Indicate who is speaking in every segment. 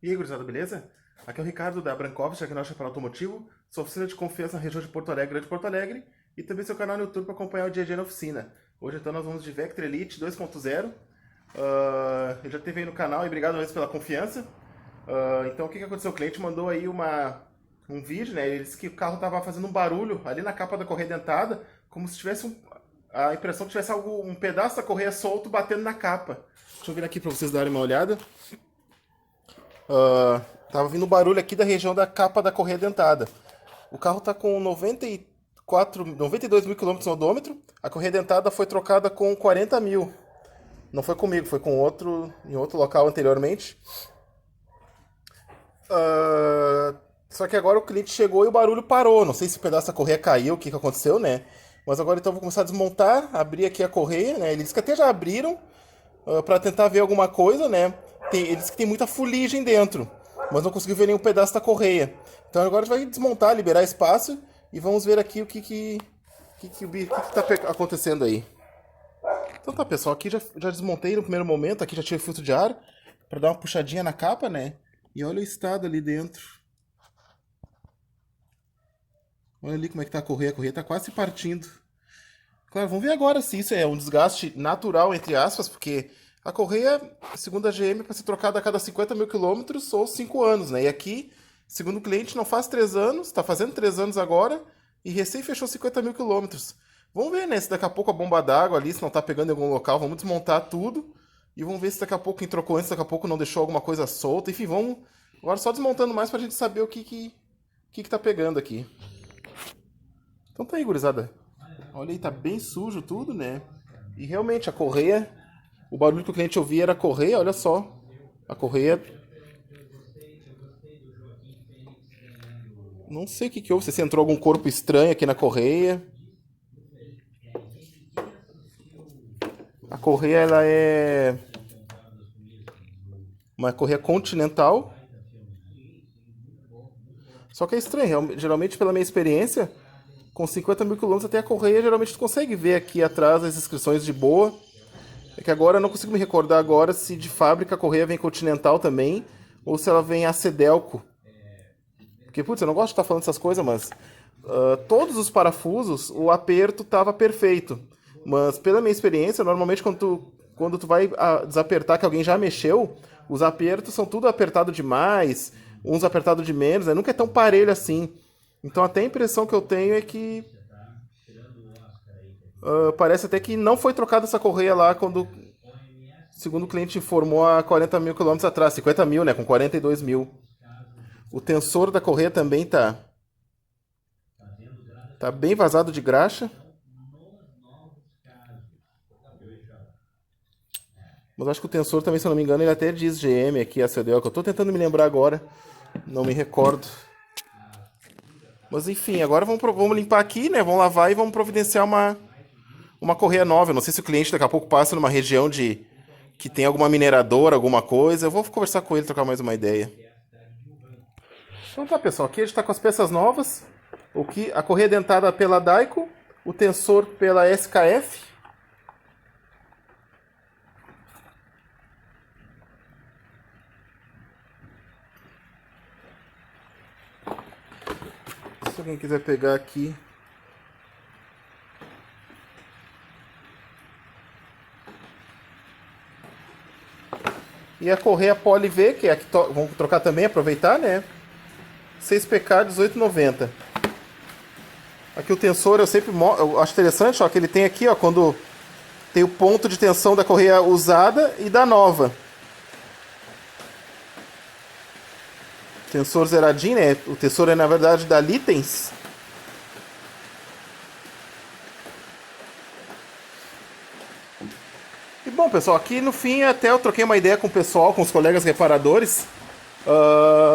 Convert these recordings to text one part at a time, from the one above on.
Speaker 1: E aí, gurizada, beleza? Aqui é o Ricardo da Brancoff, diagnóstico para automotivo, sua oficina de confiança na região de Porto Alegre, Grande Porto Alegre, e também seu canal no YouTube para acompanhar o dia a dia na oficina. Hoje então nós vamos de Vectra Elite 2.0. Eu já teve aí no canal e obrigado mesmo pela confiança. Então o que aconteceu? O cliente mandou aí um vídeo, né? Ele disse que o carro estava fazendo um barulho ali na capa da correia dentada, como se tivesse a impressão que tivesse um pedaço da correia solto batendo na capa. Deixa eu vir aqui para vocês darem uma olhada. Tava vindo barulho aqui da região da capa da correia dentada. O carro tá com 92 mil quilômetros no odômetro. A correia dentada foi trocada com 40 mil. Não foi comigo, foi com em outro local anteriormente. Só que agora o cliente chegou e o barulho parou. Não sei se o pedaço da correia caiu, o que aconteceu, né? Mas agora então eu vou começar a desmontar, abrir aqui a correia, né? Eles que até já abriram para tentar ver alguma coisa, né? Eles que tem muita fuligem dentro, mas não conseguiu ver nenhum pedaço da correia. Então agora a gente vai desmontar, liberar espaço e vamos ver aqui o que tá acontecendo aí. Então tá, pessoal, aqui já desmontei no primeiro momento, aqui já tirei o filtro de ar para dar uma puxadinha na capa, né? E olha o estado ali dentro. Olha ali como é que tá a correia tá quase se partindo. Claro, vamos ver agora se isso é um desgaste natural, entre aspas, porque a correia, segundo a GM, é para ser trocada a cada 50 mil quilômetros ou 5 anos, né? E aqui, segundo o cliente, não faz 3 anos, está fazendo 3 anos agora e recém fechou 50 mil quilômetros. Vamos ver, né? Se daqui a pouco a bomba d'água ali, se não está pegando em algum local, vamos desmontar tudo e vamos ver se daqui a pouco quem trocou antes, daqui a pouco não deixou alguma coisa solta. Enfim, vamos agora só desmontando mais para a gente saber o que tá pegando aqui. Então tá aí, gurizada. Olha aí, tá bem sujo tudo, né? E realmente a correia, o barulho que o cliente ouvia era a correia, olha só. A correia. Não sei o que houve, se entrou algum corpo estranho aqui na correia. A correia, ela é uma correia continental. Só que é estranho, geralmente pela minha experiência, com 50 mil quilômetros até a correia, geralmente tu consegue ver aqui atrás as inscrições de boa. É que agora eu não consigo me recordar agora se de fábrica a correia vem continental também, ou se ela vem Acedelco. Porque, putz, eu não gosto de estar falando essas coisas, mas todos os parafusos, o aperto estava perfeito. Mas pela minha experiência, normalmente quando tu vai desapertar que alguém já mexeu, os apertos são tudo apertado demais, uns apertado de menos, né? Nunca é tão parelho assim. Então até a impressão que eu tenho é que parece até que não foi trocada essa correia lá quando, segundo o cliente informou, há 40 mil quilômetros atrás. 50 mil, né? Com 42 mil. O tensor da correia também tá bem vazado de graxa. Mas acho que o tensor também, se eu não me engano, ele até diz GM aqui, a CDL, que eu tô tentando me lembrar agora. Não me recordo. Mas enfim, agora vamos limpar aqui, né? Vamos lavar e vamos providenciar uma correia nova. Eu não sei se o cliente daqui a pouco passa numa região que tem alguma mineradora, alguma coisa. Eu vou conversar com ele, trocar mais uma ideia. Então tá, pessoal, aqui a gente está com as peças novas. A correia dentada pela Daico, o tensor pela SKF. Se alguém quiser pegar aqui. E a correia Poly V, que é a que vamos trocar também, aproveitar, né? 6PK 1890. Aqui o tensor eu acho interessante, ó, que ele tem aqui, ó, quando tem o ponto de tensão da correia usada e da nova. Tensor zeradinho, né? O tensor é na verdade da Litens. E bom, pessoal, aqui no fim até eu troquei uma ideia com o pessoal, com os colegas reparadores.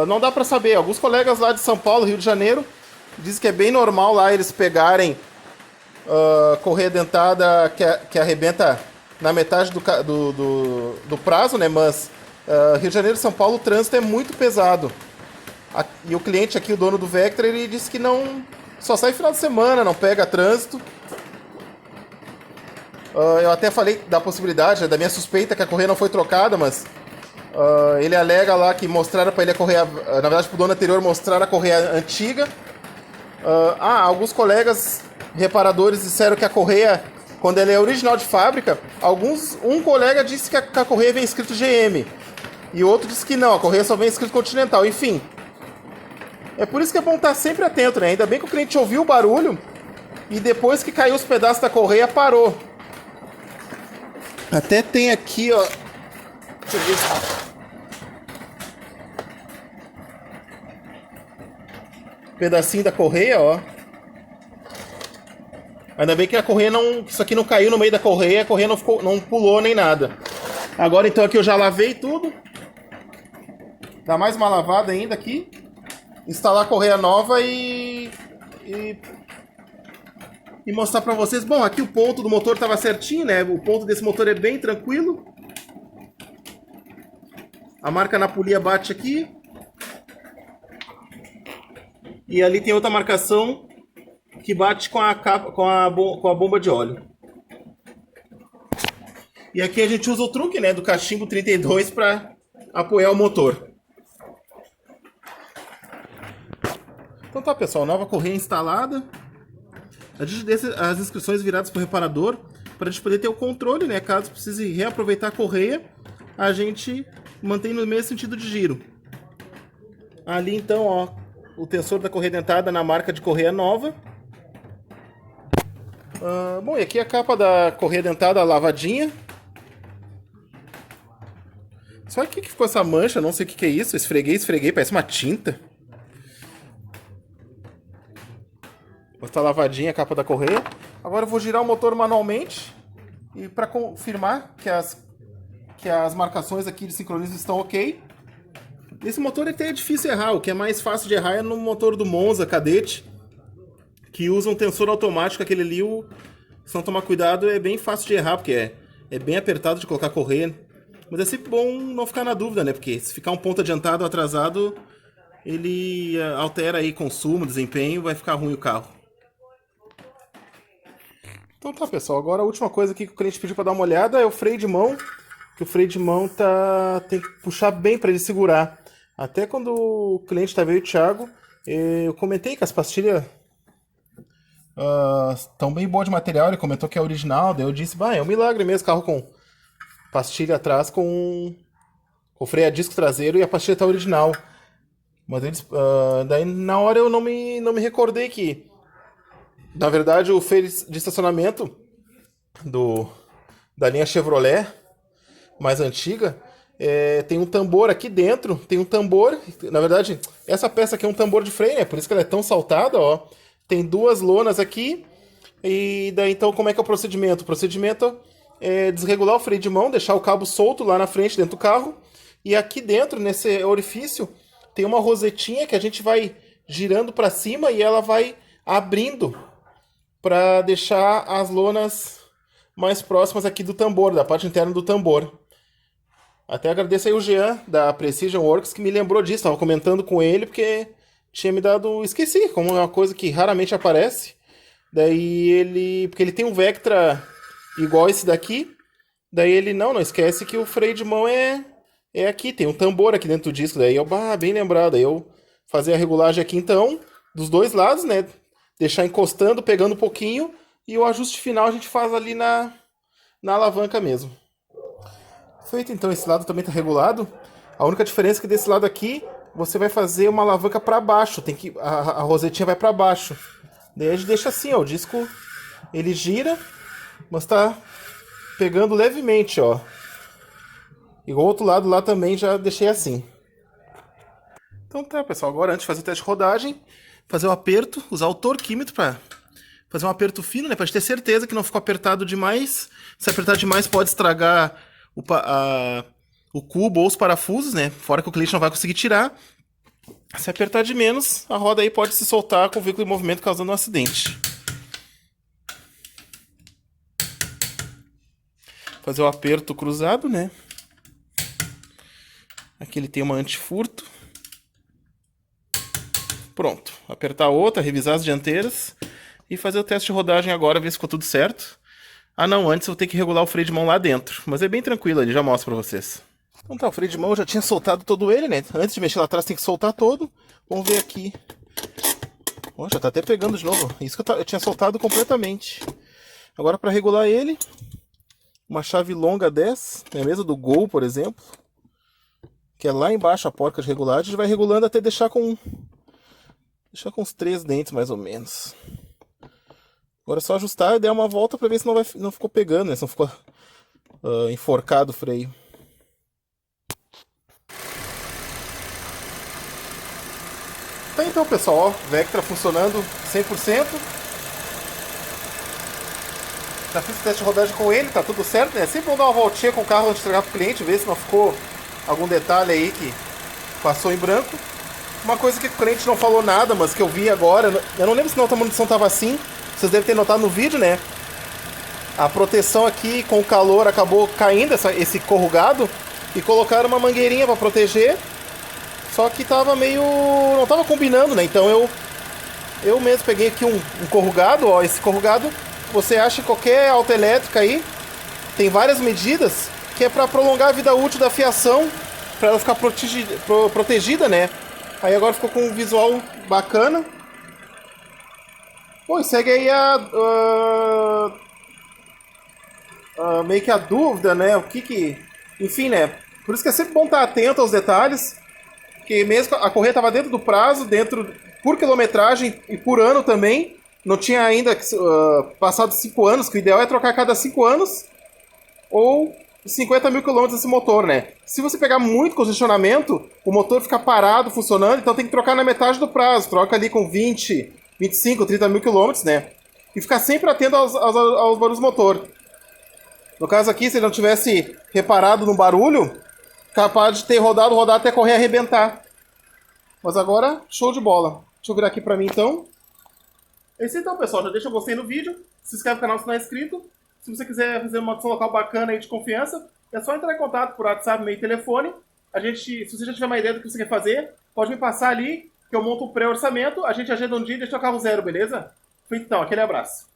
Speaker 1: Não dá pra saber. Alguns colegas lá de São Paulo, Rio de Janeiro, dizem que é bem normal lá eles pegarem correia dentada que arrebenta na metade do prazo, né? Mas Rio de Janeiro e São Paulo o trânsito é muito pesado. E o cliente aqui, o dono do Vectra, ele disse que não só sai final de semana, não pega trânsito. Eu até falei da possibilidade, da minha suspeita que a correia não foi trocada, mas Ele alega lá que mostraram para ele a correia, na verdade pro dono anterior mostraram a correia antiga. Alguns colegas reparadores disseram que a correia, quando ela é original de fábrica, um colega disse que a correia vem escrito GM e outro disse que não, a correia só vem escrito Continental. Enfim, é por isso que é bom estar sempre atento, né? Ainda bem que o cliente ouviu o barulho e depois que caiu os pedaços da correia parou. Até tem aqui, ó. Deixa eu ver. Pedacinho da correia, ó. Ainda bem que a correia não... Isso aqui não caiu no meio da correia, a correia não pulou nem nada. Agora então aqui eu já lavei tudo. Dá mais uma lavada ainda aqui. Instalar a correia nova e mostrar pra vocês. Bom, aqui o ponto do motor tava certinho, né? O ponto desse motor é bem tranquilo. A marca na polia bate aqui. E ali tem outra marcação que bate com a bomba de óleo. E aqui a gente usa o truque, né, do cachimbo 32 para apoiar o motor. Então tá, pessoal, nova correia instalada. A gente deixa as instruções viradas para o reparador para a gente poder ter o controle, né? Caso precise reaproveitar a correia, a gente mantém no mesmo sentido de giro. Ali então, ó, o tensor da correia dentada na marca de correia nova. Bom, e aqui a capa da correia dentada lavadinha. Só que ficou essa mancha, não sei o que é isso. Esfreguei, parece uma tinta. Está lavadinha a capa da correia. Agora eu vou girar o motor manualmente. E para confirmar que as marcações aqui de sincronismo estão ok. Esse motor até é difícil errar, o que é mais fácil de errar é no motor do Monza Cadete, que usa um tensor automático, aquele ali, se não tomar cuidado, é bem fácil de errar, porque é bem apertado de colocar correia. Mas é sempre bom não ficar na dúvida, né? Porque se ficar um ponto adiantado ou atrasado, ele altera aí consumo, desempenho, vai ficar ruim o carro. Então tá, pessoal, agora a última coisa aqui que o cliente pediu para dar uma olhada é o freio de mão, que o freio de mão tem que puxar bem para ele segurar. Até quando o cliente veio, o Thiago, eu comentei que as pastilhas estão bem boas de material, ele comentou que é original, daí eu disse, é um milagre mesmo, carro com pastilha atrás com freio a disco traseiro e a pastilha tá original. Mas eles, daí na hora eu não me recordei que, na verdade, o freio de estacionamento da linha Chevrolet mais antiga, tem um tambor aqui dentro, na verdade, essa peça aqui é um tambor de freio, né? Por isso que ela é tão saltada, ó. Tem duas lonas aqui, e daí então como é que é o procedimento? O procedimento é desregular o freio de mão, deixar o cabo solto lá na frente, dentro do carro, e aqui dentro, nesse orifício, tem uma rosetinha que a gente vai girando para cima e ela vai abrindo para deixar as lonas mais próximas aqui do tambor, da parte interna do tambor. Até agradeço aí o Jean, da Precision Works, que me lembrou disso. Estava comentando com ele, porque tinha me dado... Esqueci, como é uma coisa que raramente aparece. Daí porque ele tem um Vectra igual esse daqui. Daí ele, não esquece que o freio de mão é aqui. Tem um tambor aqui dentro do disco. Daí eu, bem lembrado. Aí eu fazer a regulagem aqui, então, dos dois lados, né? Deixar encostando, pegando um pouquinho. E o ajuste final a gente faz ali na alavanca mesmo. Feito, então, esse lado também está regulado. A única diferença é que desse lado aqui você vai fazer uma alavanca para baixo. A rosetinha vai para baixo. Daí a gente deixa assim, ó, o disco ele gira, mas está pegando levemente, ó. E o outro lado lá também já deixei assim. Então tá, pessoal, agora antes de fazer o teste de rodagem, fazer o aperto, usar o torquímetro para fazer um aperto fino, né, para ter certeza que não ficou apertado demais. Se apertar demais pode estragar o cubo ou os parafusos, né? Fora que o cliente não vai conseguir tirar. Se apertar de menos, a roda aí pode se soltar com o veículo em movimento, causando um acidente. Fazer o aperto cruzado, né? Aqui ele tem uma antifurto. Pronto. Apertar outra, revisar as dianteiras e fazer o teste de rodagem agora, ver se ficou tudo certo. Não, antes eu vou ter que regular o freio de mão lá dentro. Mas é bem tranquilo ali, já mostro pra vocês. Então tá, o freio de mão eu já tinha soltado todo ele, né? Antes de mexer lá atrás tem que soltar todo. Vamos ver aqui. Ó, já tá até pegando de novo. Isso que eu tinha soltado completamente. Agora para regular ele, uma chave longa 10, é a mesma do Gol, por exemplo. Que é lá embaixo a porca de regulagem. A gente vai regulando até deixar com uns 3 dentes mais ou menos. Agora é só ajustar e dar uma volta para ver se não ficou pegando, né? Se não ficou enforcado o freio. Tá, então, pessoal, ó, Vectra funcionando 100%. Já fiz o teste de rodagem com ele, tá tudo certo, né? Sempre vou dar uma voltinha com o carro antes de entregar pro cliente, ver se não ficou algum detalhe aí que passou em branco. Uma coisa que o cliente não falou nada, mas que eu vi agora, eu não lembro se na outra munição tava assim, vocês devem ter notado no vídeo, né? A proteção aqui com o calor acabou caindo, esse corrugado, e colocaram uma mangueirinha para proteger, só que tava meio... não tava combinando, né? Então eu mesmo peguei aqui um corrugado, ó, esse corrugado você acha em qualquer autoelétrica aí, tem várias medidas, que é para prolongar a vida útil da fiação, para ela ficar protegida, né? Aí agora ficou com um visual bacana. Pô, e segue aí meio que a dúvida, né? O que... Enfim, né? Por isso que é sempre bom estar atento aos detalhes. Porque mesmo a correia estava dentro do prazo, por quilometragem e por ano também. Não tinha ainda passado 5 anos, que o ideal é trocar a cada 5 anos. Ou 50 mil quilômetros esse motor, né? Se você pegar muito congestionamento, o motor fica parado, funcionando, então tem que trocar na metade do prazo. Troca ali com 20, 25, 30 mil quilômetros, né? E ficar sempre atento aos barulhos do motor. No caso aqui, se ele não tivesse reparado no barulho, capaz de ter rodado até a correia arrebentar. Mas agora, show de bola. Deixa eu virar aqui pra mim, então. É isso então, pessoal. Já deixa o gostei no vídeo. Se inscreve no canal se não é inscrito. Se você quiser fazer uma audição local bacana aí de confiança, é só entrar em contato por WhatsApp, e-mail e telefone. Se você já tiver uma ideia do que você quer fazer, pode me passar ali, que eu monto um pré-orçamento, a gente agenda um dia e deixa o carro zero, beleza? Feito então, aquele abraço.